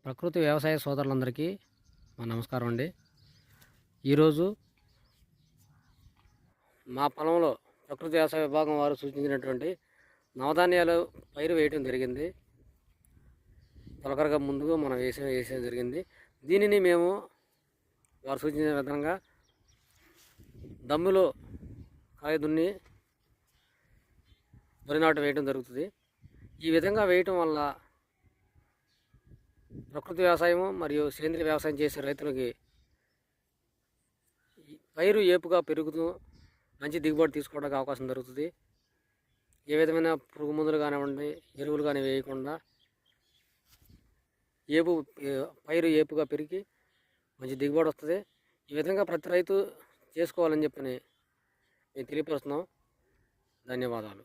ప్రకృతి వ్యవసాయ సోదరులందరికీ మా నమస్కారం అండి. ఈరోజు మా పొలంలో ప్రకృతి వ్యవసాయ విభాగం వారు సూచించినటువంటి నవధాన్యాలు పైరు వేయటం జరిగింది. తొలకరగా ముందుగా మనం వేసే జరిగింది. దీనిని మేము వారు సూచించిన విధంగా దమ్ములో కాయ దున్ని వరి నాటు వేయటం జరుగుతుంది. ఈ విధంగా వేయటం వల్ల ప్రకృతి వ్యవసాయము మరియు సేంద్రీయ వ్యవసాయం చేసే రైతులకి పైరు ఏపుగా పెరుగుతూ మంచి దిగుబడి తీసుకోవడానికి అవకాశం దొరుకుతుంది. ఏ విధమైన పురుగు మందులు కానివ్వండి, ఎరువులు కానీ వేయకుండా పైరు ఏపుగా పెరిగి మంచి దిగుబడి వస్తుంది. ఈ విధంగా ప్రతి రైతు చేసుకోవాలని చెప్పని మేము తెలియపరుస్తున్నాం. ధన్యవాదాలు.